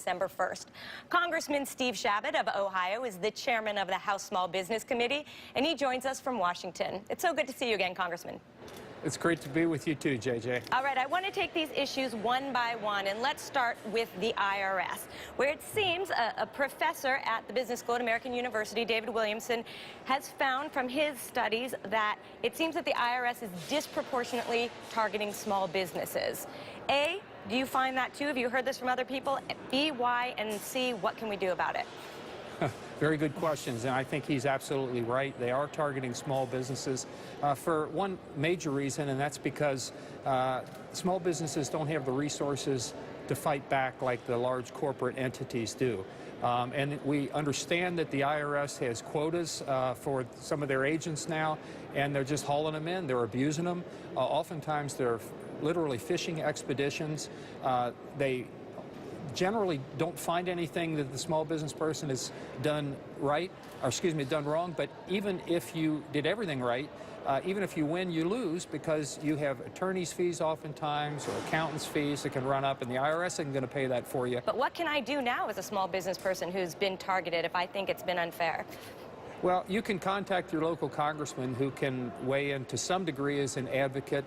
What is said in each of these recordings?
December 1st. Congressman Steve Chabot of Ohio is the chairman of the House Small Business Committee, and he joins us from Washington. It's so good to see you again, Congressman. It's great to be with you too, JJ. All right, I want to take these issues one by one, and let's start with the IRS, where it seems a professor at the business school at American University, David Williamson, has found from his studies that it seems that the IRS is disproportionately targeting small businesses. A, do you find that too? Have you heard this from other people? B, why? And C, what can we do about it? Very good questions, and I think he's absolutely right. They are targeting small businesses for one major reason, and that's because small businesses don't have the resources to fight back like the large corporate entities do. And we understand that the IRS has quotas for some of their agents now, and they're just hauling them in. They're abusing them. Oftentimes, they're literally fishing expeditions. They generally don't find anything that the small business person has done right, or excuse me, done wrong. But even if you did everything right, even if you win, you lose because you have attorney's fees oftentimes or accountant's fees that can run up, and the IRS isn't going to pay that for you. But what can I do now as a small business person who's been targeted if I think it's been unfair? Well, you can contact your local congressman who can weigh in to some degree as an advocate.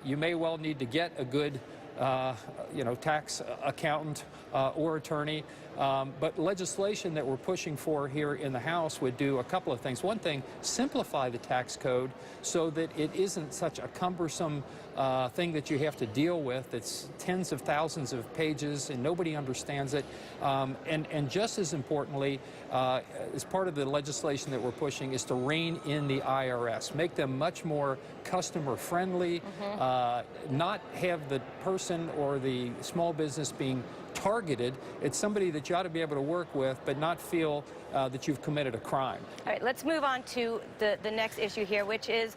You may well need to get a good tax accountant or attorney. But legislation that we're pushing for here in the House would do a couple of things. One thing, simplify the tax code so that it isn't such a cumbersome thing that you have to deal with. It's tens of thousands of pages and nobody understands it. And just as importantly, as part of the legislation that we're pushing is to rein in the IRS, make them much more customer friendly, not have the person or the small business being targeted. It's somebody that you ought to be able to work with, but not feel that you've committed a crime. All right, let's move on to the next issue here, which is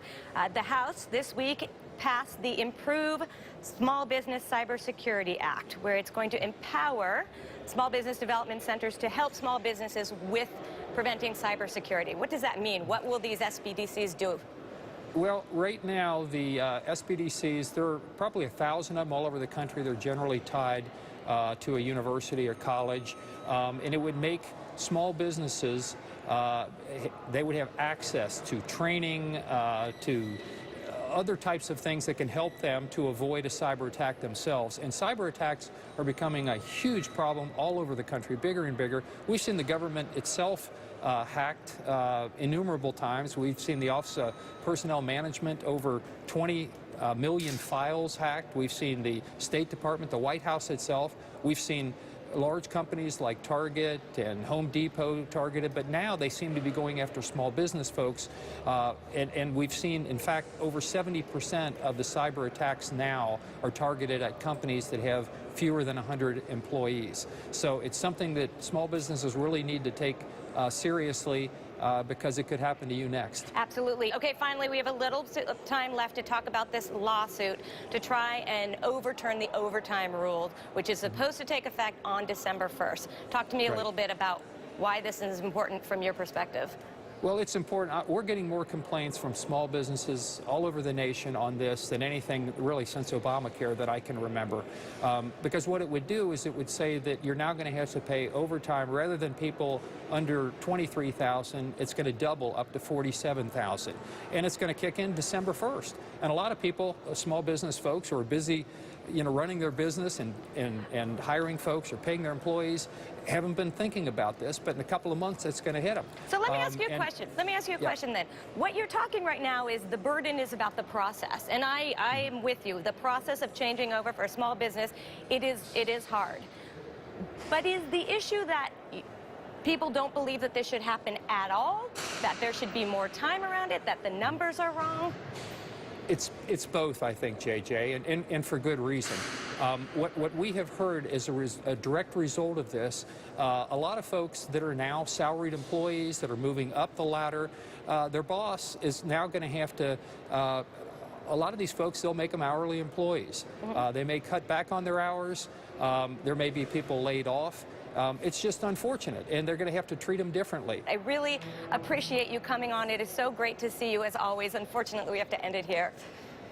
the House this week passed the Improve Small Business Cybersecurity Act, where it's going to empower small business development centers to help small businesses with preventing cybersecurity. What does that mean? What will these SBDCs do? Well, right now, the SBDCs, there are probably 1,000 of them all over the country. They're generally tied to a university or college, and it would make small businesses, they would have access to training, to other types of things that can help them to avoid a cyber attack themselves. And cyber attacks are becoming a huge problem all over the country, bigger and bigger. We've seen the government itself hacked innumerable times. We've seen the Office of Personnel Management, over 20 million files hacked. We've seen the State Department, the White House itself. We've seen large companies like Target and Home Depot targeted, but now they seem to be going after small business folks. And we've seen, in fact, over 70% of the cyber attacks now are targeted at companies that have fewer than 100 employees. So it's something that small businesses really need to take seriously because it could happen to you next. Absolutely. Okay, finally, we have a little time left to talk about this lawsuit to try and overturn the overtime rule, which is supposed to take effect on December 1st. Talk to me a little bit about why this is important from your perspective. Well, it's important. We're getting more complaints from small businesses all over the nation on this than anything really since Obamacare that I can remember. Because what it would do is it would say that you're now going to have to pay overtime rather than people under $23,000. It's going to double up to $47,000, and it's going to kick in December 1st. And a lot of people, small business folks who are busy, running their business and hiring folks or paying their employees, haven't been thinking about this, but in a couple of months it's going to hit them. So let me ask you a question. Let me ask you a question then. What you're talking right now is the burden is about the process, and I am with you. The process of changing over for a small business, it is hard. But is the issue that people don't believe that this should happen at all, that there should be more time around it, that the numbers are wrong? It's both, I think, JJ, and for good reason. What we have heard is a direct result of this. A lot of folks that are now salaried employees that are moving up the ladder, their boss is now going to have to, a lot of these folks, they'll make them hourly employees. They may cut back on their hours. There may be people laid off. It's just unfortunate, and they're going to have to treat them differently. I really appreciate you coming on. It is so great to see you, as always. Unfortunately, we have to end it here.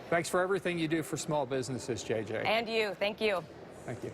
Thanks for everything you do for small businesses, JJ. And you. Thank you. Thank you.